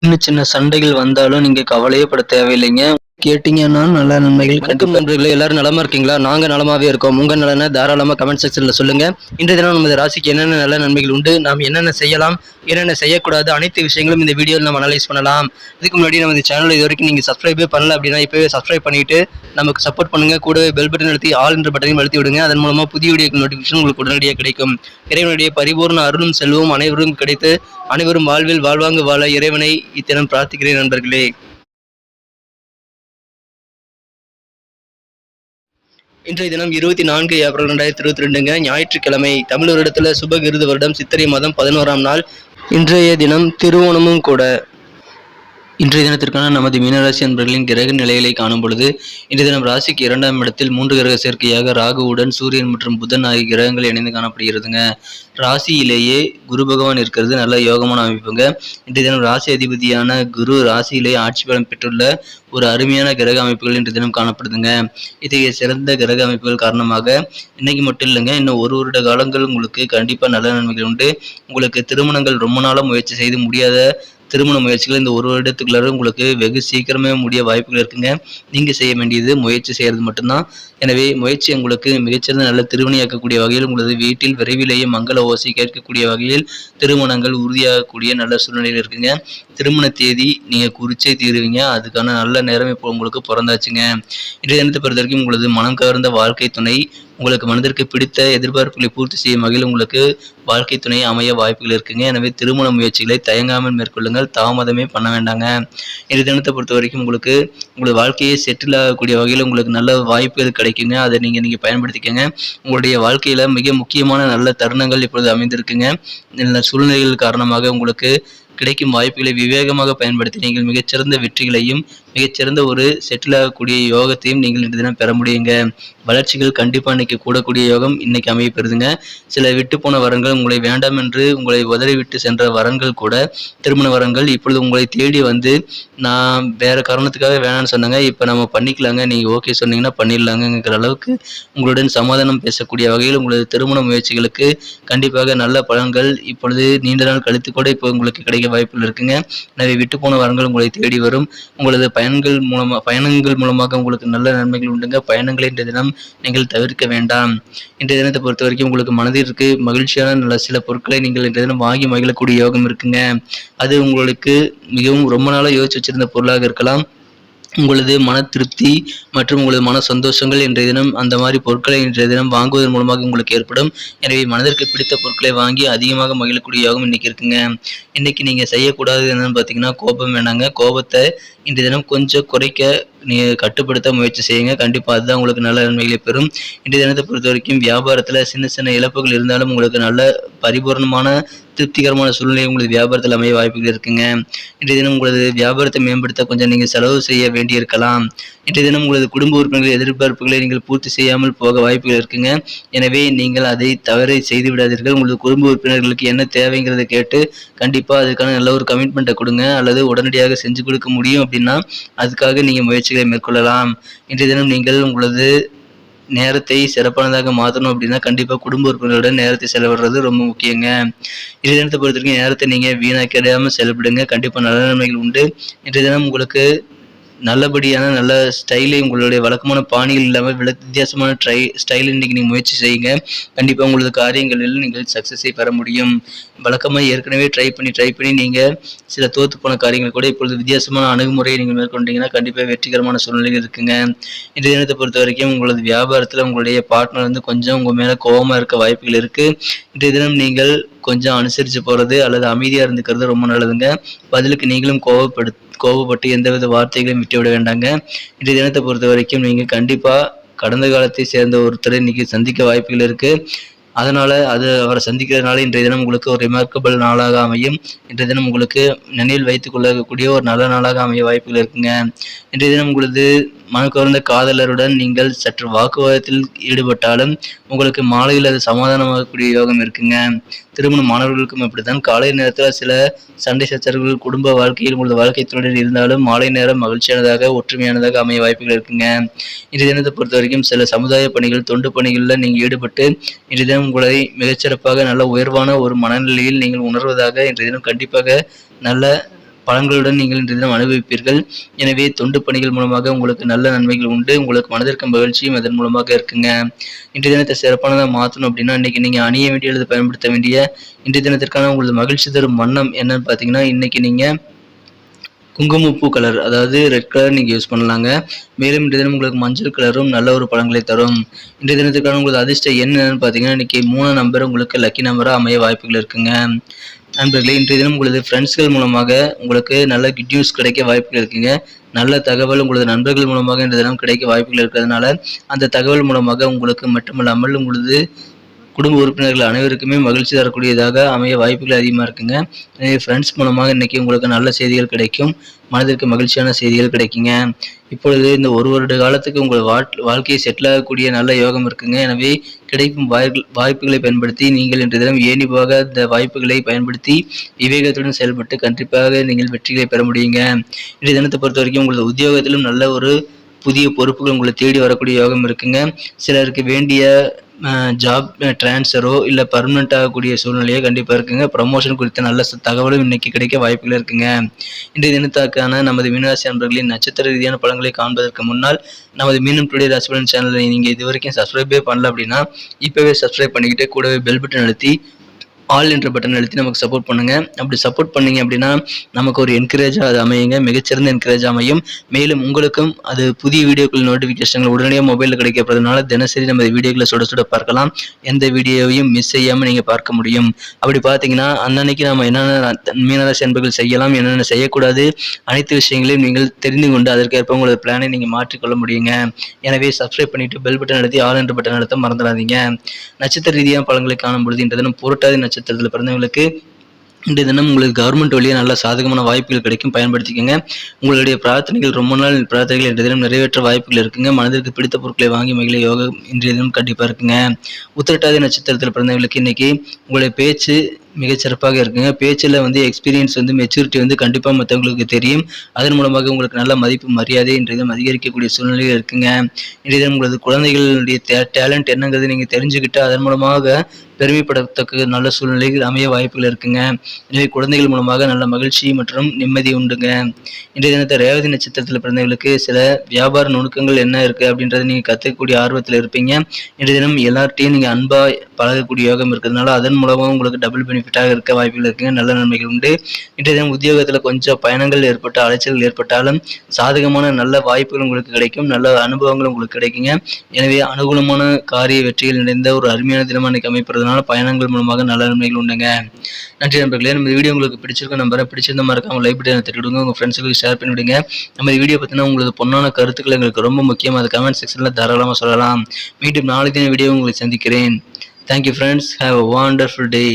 சின்ன சின்ன சண்டைகள் வந்தாலும் நீங்க கவலையே பட தேவையில்லைங்க. கேட்டீங்கன்னா நல்ல நன்மைகள் வணக்கம் நண்பர்களே, எல்லாரும் நலமா இருக்கீங்களா? நாங்க நலமாவே இருக்கோம். உங்க நலனை தாராளமா கமெண்ட் செக்ஷன்ல சொல்லுங்க. இன்றைய தினம் நமது ராசிக்கு என்னென்ன நல்ல நன்மைகள் உண்டு, நாம் என்னென்ன செய்யலாம், என்னென்ன செய்யக்கூடாது, அனைத்து விஷயங்களும் இந்த வீடியோவில் நம்ம அனலைஸ் பண்ணலாம். இதுக்கு முன்னாடி நமது சேனல் இது வரைக்கும் நீங்க சப்ஸ்கிரைபே பண்ணல அப்படின்னா இப்பவே சப்ஸ்கிரைப் பண்ணிட்டு நமக்கு சப்போர்ட் பண்ணுங்க. கூடவே பெல் பட்டன் அழுத்தி ஆல் என்ற பட்டனையும் அழுத்தி விடுங்க. அதன் மூலமா புதிய வீடியோ நோட்டிபிகேஷன் உங்களுக்கு உடனடியாக கிடைக்கும். இறைவனுடைய பரிபூர்ண அருளும் செல்வம் அனைவரும் கிடைத்து அனைவரும் வாழ்வில் வாழ்வாங்கு வாழ இறைவனை இத்தினம் பிரார்த்திக்கிறேன் நண்பர்களே. இன்றைய தினம் 24 ஏப்ரல் 2022ங்க, ஞாயிற்றுக்கிழமை. தமிழ் வருடத்துல சுபகிருது வருடம் சித்திரை மாதம் 11ஆம் நாள். இன்றைய தினம் திருவோணமும் கூட. இன்றைய தினத்திற்கான நமது மீனராசி அன்பர்களின் கிரக நிலைகளை காணும் பொழுது, இன்றைய தினம் ராசிக்கு 2ஆம் இடத்தில் 3 கிரக சேர்க்கையாக ராகுவுடன் சூரியன் மற்றும் புதன் ஆகிய கிரகங்கள் இணைந்து காணப்படுகிறதுங்க. ராசியிலேயே குரு பகவான் இருக்கிறது நல்ல யோகமான அமைப்புங்க. இன்றைய தினம் ராசி அதிபதியான குரு ராசியிலேயே ஆட்சி பலம் பெற்றுள்ள ஒரு அருமையான கிரக அமைப்புகள் இன்றைய தினம் காணப்படுதுங்க. இத்தகைய சிறந்த கிரக அமைப்புகள் காரணமாக இன்னைக்கு மட்டும் இல்லைங்க, இன்னும் ஒரு வருட காலங்கள் உங்களுக்கு கண்டிப்பா நல்ல நன்மைகள் உண்டு. உங்களுக்கு திருமணங்கள் ரொம்ப நாளாக முயற்சி செய்து முடியாத திருமண முயற்சிகள் இந்த ஒரு வருடத்துக்குள்ளார உங்களுக்கு வெகு சீக்கிரமே முடிய வாய்ப்புகள் இருக்குங்க. நீங்க செய்ய வேண்டியது முயற்சி செய்யறது மட்டும்தான். எனவே முயற்சி உங்களுக்கு மிகச்சிறந்த நல்ல திருமணியாக்கக்கூடிய வகையில் உங்களது வீட்டில் விரைவிலேயே மங்கள ஓசை கேட்கக்கூடிய வகையில் திருமணங்கள் உறுதியாகக்கூடிய நல்ல சூழ்நிலையில் இருக்குங்க. திருமண தேதி நீங்க குறிச்சே தீருவீங்க. அதுக்கான நல்ல நேரம் இப்போ உங்களுக்கு பிறந்தாச்சுங்க. இன்றைய தினத்தை பொறுத்த வரைக்கும் உங்களது மனம் கவர்ந்த வாழ்க்கை துணை உங்களுக்கு மனதிற்கு பிடித்த எதிர்பார்ப்புகளை பூர்த்தி செய்யும் வகையில் உங்களுக்கு வாழ்க்கை துணை அமைய வாய்ப்புகள் இருக்குங்க. எனவே திருமண முயற்சிகளை தயங்காமல் மேற்கொள்ளுங்கள், தாமதமே பண்ண வேண்டாங்க. இந்த தினத்தை பொறுத்த வரைக்கும் உங்களுக்கு உங்களது வாழ்க்கையை செட்டில் ஆகக்கூடிய வகையில் உங்களுக்கு நல்ல வாய்ப்புகள் கிடைக்குங்க. அதை நீங்கள் பயன்படுத்திக்கங்க. உங்களுடைய வாழ்க்கையில் மிக முக்கியமான நல்ல தருணங்கள் இப்பொழுது அமைந்திருக்குங்க. நல்ல சூழ்நிலைகள் காரணமாக உங்களுக்கு கிடைக்கும் வாய்ப்புகளை விவேகமாக பயன்படுத்தி நீங்கள் மிகச்சிறந்த வெற்றிகளையும் மிகச்சிறந்த ஒரு செட்டில் ஆகக்கூடிய யோகத்தையும் நீங்கள் இன்று தினம் பெற முடியுங்க. வளர்ச்சிகள் கண்டிப்பாக இன்னைக்கு கூடக்கூடிய யோகம் இன்னைக்கு அமைய பெறுதுங்க. சில விட்டு போன வரங்கள், உங்களை வேண்டாம் என்று உங்களை உதறிவிட்டு சென்ற வரங்கள் கூட திருமண வரங்கள் இப்பொழுது உங்களை தேடி வந்து நான் வேற காரணத்துக்காக வேணாம்னு சொன்னாங்க, இப்போ நம்ம பண்ணிக்கலாங்க, நீங்கள் ஓகே சொன்னீங்கன்னா பண்ணிடலாங்கிற அளவுக்கு உங்களுடன் சமாதானம் பேசக்கூடிய வகையில் உங்களது திருமண முயற்சிகளுக்கு கண்டிப்பாக நல்ல பலன்கள் இப்பொழுது நீண்ட நாள் கழித்து கூட இப்போ உங்களுக்கு கிடைக்க வாய்ப்புகள் இருக்குங்க. எனவே விட்டு போன வரங்கள் உங்களை தேடி வரும். உங்களது பயணங்கள் மூலமாக உங்களுக்கு நல்ல நன்மைகள் உண்டுங்க. பயணங்களை இன்றைய தினம் நீங்கள் தவிர்க்க வேண்டாம். இன்றைய தினத்தை பொறுத்த வரைக்கும் உங்களுக்கு மனதிற்கு மகிழ்ச்சியான நல்ல சில பொருட்களை நீங்கள் இன்றைய தினம் வாங்கி மகிழக்கூடிய யோகம் இருக்குங்க. அது உங்களுக்கு மிகவும் ரொம்ப நாளாக யோசிச்சு வச்சிருந்த பொருளாக இருக்கலாம். உங்களது மன திருப்தி மற்றும் உங்களது மன சந்தோஷங்கள் இன்றைய தினம் அந்த மாதிரி பொருட்களை இன்றைய தினம் வாங்குவதன் மூலமாக உங்களுக்கு ஏற்படும். எனவே மனதிற்கு பிடித்த பொருட்களை வாங்கி அதிகமாக மகிழக்கூடிய யோகம் இன்னைக்கு இருக்குங்க. இன்னைக்கு நீங்க செய்யக்கூடாது என்னன்னு பார்த்தீங்கன்னா, கோபம் வேணாங்க. கோபத்தை இன்றைய தினம் கொஞ்சம் குறைக்க நீங்கள் கட்டுப்படுத்த முயற்சி செய்யுங்க. கண்டிப்பாக அதுதான் உங்களுக்கு நல்ல நன்மைகளை பெறும். இன்றைய தினத்தை பொறுத்த வரைக்கும் வியாபாரத்தில் சின்ன சின்ன இழப்புகள் இருந்தாலும் உங்களுக்கு நல்ல பரிபூர்ணமான திருப்திகரமான சூழ்நிலை உங்களது வியாபாரத்தில் அமைய வாய்ப்புகள் இருக்குங்க. இன்றைய தினம் உங்களது வியாபாரத்தை மேம்படுத்த கொஞ்சம் நீங்கள் செலவு செய்ய வேண்டியிருக்கலாம். இன்றைய தினம் உங்களது குடும்ப உறுப்பினர்கள் எதிர்பார்ப்புகளை நீங்கள் பூர்த்தி செய்யாமல் போக வாய்ப்புகள் இருக்குங்க. எனவே நீங்கள் அதை தவறை செய்து விடாதீர்கள். உங்களது குடும்ப உறுப்பினர்களுக்கு என்ன தேவைங்கிறத கேட்டு கண்டிப்பாக அதுக்கான நல்ல ஒரு கமிட்மெண்ட்டை கொடுங்க. அல்லது உடனடியாக செஞ்சு கொடுக்க முடியும் அப்படின்னா அதுக்காக நீங்கள் முயற்சிகளை மேற்கொள்ளலாம். இன்றைய தினம் நீங்கள் உங்களது நேரத்தை சிறப்பானதாக மாற்றணும் அப்படின்னா கண்டிப்பாக குடும்ப உறுப்பினர்களுடன் நேரத்தை செலவிடுறது ரொம்ப முக்கியங்க. இன்றைய தினத்தை பொறுத்த வரைக்கும் நேரத்தை நீங்கள் வீணாக்கிடாமல் செலவிடுங்க. கண்டிப்பாக நல்ல நன்மைகள் உண்டு. இன்றைய தினம் உங்களுக்கு நல்லபடியான நல்ல ஸ்டைலை உங்களுடைய வழக்கமான பாணிகள் இல்லாமல் வித்தியாசமான ஸ்டைல் இன்னைக்கு நீங்கள் முயற்சி செய்யுங்க. கண்டிப்பாக உங்களது காரியங்களில் நீங்கள் சக்ஸஸை பெற முடியும். வழக்கமாக ஏற்கனவே ட்ரை பண்ணி நீங்கள் சில தோற்று போன காரியங்கள் கூட இப்பொழுது வித்தியாசமான அணுகுமுறையை நீங்கள் மேற்கொண்டீங்கன்னா கண்டிப்பாக வெற்றிகரமான சூழ்நிலைகள் இருக்குங்க. இன்றைய தினத்தை பொறுத்த வரைக்கும் உங்களது வியாபாரத்தில் உங்களுடைய பார்ட்னர் வந்து கொஞ்சம் உங்கள் மேலே கோபமாக இருக்க வாய்ப்புகள் இருக்குது. இன்றைய தினம் நீங்கள் கொஞ்சம் அனுசரித்து போகிறது அல்லது அமைதியாக இருந்துக்கிறது ரொம்ப நல்லதுங்க. பதிலுக்கு நீங்களும் கோபப்பட்டு எந்தவித வார்த்தைகளையும் விட்டுவிட வேண்டாங்க. இன்றைய தினத்தை பொறுத்த வரைக்கும் நீங்கள் கண்டிப்பாக கடந்த காலத்தை சேர்ந்த ஒருத்தரை இன்னைக்கு சந்திக்க வாய்ப்புகள் இருக்குது. அதனால் அவரை சந்திக்கிறதுனால இன்றைய தினம் உங்களுக்கு ஒரு ரிமார்க்கபிள் நாளாக அமையும். இன்றைய தினம் உங்களுக்கு நினைவில் வைத்துக் கொள்ளக்கூடிய ஒரு நல்ல நாளாக அமைய வாய்ப்புகள் இருக்குங்க. இன்றைய தினம் உங்களது மனக்கவர்ந்த காதலருடன் நீங்கள் சற்று வாக்குவாதத்தில் ஈடுபட்டாலும் உங்களுக்கு மாலையில் அது சமாதானமாகக்கூடிய யோகம் இருக்குங்க. திருமண மாணவர்களுக்கும் அப்படித்தான். காலை நேரத்தில் சில சண்டை சச்சரவுகள் குடும்ப வாழ்க்கையில் உங்களது வாழ்க்கை துணையில் இருந்தாலும் மாலை நேரம் மகிழ்ச்சியானதாக ஒற்றுமையானதாக அமைய வாய்ப்புகள் இருக்குங்க. இன்றைய தினத்தை பொறுத்த வரைக்கும் சில சமுதாய பணிகள் தொண்டு பணிகளில் நீங்கள் ஈடுபட்டு இன்றைய தினம் உங்களை மிகச்சிறப்பாக நல்ல உயர்வான ஒரு மனநிலையில் நீங்கள் உணர்வதாக இன்றைய தினம் கண்டிப்பாக நல்ல பலன்களுடன் நீங்கள் இன்றைய தினம் அனுபவிப்பீர்கள். எனவே தொண்டு பணிகள் மூலமாக உங்களுக்கு நல்ல நன்மைகள் உண்டு. உங்களுக்கு மனதிற்கு மகிழ்ச்சியும் அதன் மூலமாக இருக்குங்க. இன்றைய தினத்தை சிறப்பானதாக மாற்றணும் அப்படின்னா இன்னைக்கு நீங்க அணிய வேண்டிய அல்லது பயன்படுத்த வேண்டிய இன்றைய தினத்திற்கான உங்களது மகிழ்ச்சி தரும் வண்ணம் என்னன்னு பார்த்தீங்கன்னா, இன்னைக்கு நீங்க குங்குமப்பூ கலர், அதாவது ரெட் கலர் நீங்கள் யூஸ் பண்ணலாங்க. மேலும் இன்றைய தினம் உங்களுக்கு மஞ்சள் கலரும் நல்ல ஒரு பலன்களை தரும். இன்றைய தினத்துக்கான உங்களுக்கு அதிர்ஷ்ட எண் என்னன்னு பார்த்தீங்கன்னா, இன்னைக்கு 3 நம்பர் உங்களுக்கு லக்கி நம்பராக அமைய வாய்ப்புகள் இருக்குங்க. நண்பர்களே, இன்றைய தினம் உங்களது ஃப்ரெண்ட்ஸ்கள் மூலமாக உங்களுக்கு நல்ல குட் நியூஸ் கிடைக்க வாய்ப்புகள் இருக்குங்க. நல்ல தகவல் உங்களது நண்பர்கள் மூலமாக இன்றைய தினம் கிடைக்க வாய்ப்புகள் இருக்கிறதுனால அந்த தகவல் மூலமாக உங்களுக்கு மட்டுமல்லாமல் உங்களது குடும்ப உறுப்பினர்கள் அனைவருக்குமே மகிழ்ச்சி தரக்கூடியதாக அமைய வாய்ப்புகள் அதிகமாக இருக்குங்க. எனவே ஃப்ரெண்ட்ஸ் மூலமாக இன்னைக்கு உங்களுக்கு நல்ல செய்திகள் கிடைக்கும். மனதிற்கு மகிழ்ச்சியான செய்திகள் கிடைக்குங்க. இப்பொழுது இந்த 1 வருட காலத்துக்கு உங்கள் வாழ்க்கையை செட்டில் ஆகக்கூடிய நல்ல யோகம் இருக்குங்க. எனவே கிடைக்கும் வாய்ப்புகளை பயன்படுத்தி நீங்கள் இன்றைய தினம் ஏணிபாக இந்த வாய்ப்புகளை பயன்படுத்தி விவேகத்துடன் செயல்பட்டு கண்டிப்பாக நீங்கள் வெற்றிகளை பெற முடியுங்க. இன்றைய தினத்தை பொறுத்த வரைக்கும் உங்களது உத்தியோகத்திலும் நல்ல ஒரு புதிய பொறுப்புகள் உங்களை தேடி வரக்கூடிய யோகம் இருக்குங்க. சிலருக்கு வேண்டிய ஜாப் டிரான்ஸ்ஃபரோ இல்லை பர்மனெண்ட் ஆகக்கூடிய சூழ்நிலையோ கண்டிப்பாக இருக்குங்க. ப்ரமோஷன் குறித்த நல்ல தகவலும் இன்னைக்கு கிடைக்க வாய்ப்புகள் இருக்குங்க. இன்றைய தினத்தாக்கான நமது மீனராசி நண்பர்களின் நட்சத்திர ரீதியான பலன்களை காண்பதற்கு முன்னால் நமது மீனம் டுடே ராசி பலன் சேனலை நீங்கள் இது வரைக்கும் சப்ஸ்கிரைபே பண்ணல அப்படின்னா இப்போவே சப்ஸ்கிரைப் பண்ணிக்கிட்டு கூடவே பெல் பட்டன் அழுத்தி ஆல் என்ற பட்டன் அழுத்தி நமக்கு சப்போர்ட் பண்ணுங்க. அப்படி சப்போர்ட் பண்ணீங்க அப்படின்னா நமக்கு ஒரு என்கரேஜாக அது அமையுங்க, மிகச்சிறந்த என்கரேஜ் அமையும். மேலும் உங்களுக்கும் அது புதிய வீடியோக்கள் நோட்டிஃபிகேஷன்கள் உடனடியாக மொபைலில் கிடைக்கப்படுறதுனால தினசரி நம்ம வீடியோக்களை சுட பார்க்கலாம். எந்த வீடியோவையும் மிஸ் செய்யாமல் நீங்கள் பார்க்க முடியும். அப்படி பார்த்தீங்கன்னா அன்னன்னைக்கு நம்ம என்னென்ன மீனராசி அன்பர்கள் செய்யலாம், என்னென்ன செய்யக்கூடாது, அனைத்து விஷயங்களையும் நீங்கள் தெரிந்து கொண்டு அதற்கேற்ப உங்களோட பிளானை நீங்கள் மாற்றிக்கொள்ள முடியுங்க. எனவே சப்ஸ்கிரைப் பண்ணிட்டு பெல் பட்டன் அழுத்தி ஆல் என்ற பட்டன் அழுத்த மறந்துடாதீங்க. நட்சத்திர ரீதியான பலன்களை காணும் பொழுது இன்றைய தினம் புரட்டாதி நட்சத்திரத்தில் பிறந்தவங்களுக்கு இன்றைய தினம் உங்களுக்கு கவர்மெண்ட் வழியாக நல்ல சாதகமான வாய்ப்புகள் கிடைக்கும், பயன்படுத்திக்கோங்க. உங்களுடைய பிரார்த்தனைகள் ரொம்ப நாள் பிரார்த்தனைகள் இன்றைய தினம் நிறைவேற்ற வாய்ப்புகள் இருக்குங்க. மனதிற்கு பிடித்த பொருட்களை வாங்கி மகிழ யோகம் இன்றைய தினம் கண்டிப்பாக இருக்குங்க. உத்திரட்டாதி நட்சத்திரத்தில் பிறந்தவங்களுக்கு இன்னைக்கு உங்களுடைய பேச்சு மிகச்சிறப்பாக இருக்குங்க. பேச்சில் எக்ஸ்பீரியன்ஸ் மெச்சூரிட்டி கண்டிப்பாக மற்றவங்களுக்கு தெரியும். அதன் மூலமாக உங்களுக்கு நல்ல மதிப்பு மரியாதை இன்றைய தினம் அதிகரிக்கக்கூடிய சூழ்நிலைகள் இருக்குங்க. இன்றைய தினம் உங்களது குழந்தைகளுடைய டேலண்ட் என்னங்கிறது நீங்கள் தெரிஞ்சுக்கிட்டு அதன் மூலமாக பெருமைப்படத்தக்க நல்ல சூழ்நிலைகள் அமைய வாய்ப்புகள் இருக்குங்க. எனவே குழந்தைகள் மூலமாக நல்ல மகிழ்ச்சி மற்றும் நிம்மதி உண்டுங்க. இன்றைய தினத்தை ரேவதி நட்சத்திரத்தில் பிறந்தவங்களுக்கு சில வியாபார நுணுக்கங்கள் என்ன இருக்குது அப்படின்றத நீங்கள் கற்றுக்கக்கூடிய ஆர்வத்தில் இருப்பீங்க. இன்றைய தினம் எல்லார்ட்டையும் நீங்கள் அன்பாக பழகக்கூடிய யோகம் இருக்கிறதுனால அதன் மூலமாக உங்களுக்கு டபுள் பெனிஃபிட்டாக இருக்க வாய்ப்புகள் இருக்குங்க. நல்ல நன்மைகள் உண்டு. இன்றைய தினம் உத்தியோகத்தில் கொஞ்சம் பயணங்கள் ஏற்பட்டு அலைச்சல்கள் ஏற்பட்டாலும் சாதகமான நல்ல வாய்ப்புகள் உங்களுக்கு கிடைக்கும், நல்ல அனுபவங்கள் உங்களுக்கு கிடைக்குங்க. எனவே அனுகூலமான காரிய வெற்றிகள் நிறைந்த ஒரு அருமையான தினமாக இன்னைக்கு அமைப்பது பயணங்கள் மூலமாக நல்ல நன்மைகள் உண்டுங்க. நன்றி நண்பர்களே. நம்ம வீடியோ உங்களுக்கு பிடிச்சிருக்க நம்பரை பிடிச்சிருந்த மறக்காம லைக் பட்டனை தட்டி விடுங்க, உங்க ஃப்ரெண்ட்ஸுக்கு ஷேர் பண்ணி விடுங்க. நம்ம வீடியோ பத்தினா உங்களது பொன்னான கருத்துக்கள் எங்களுக்கு ரொம்ப முக்கியம். அது கமெண்ட் செக்ஷன்ல தாராளமாக சொல்லலாம். மீண்டும் நாளைக்கு வீடியோ உங்களை சந்திக்கிறேன். Thank you friends. Have a wonderful day.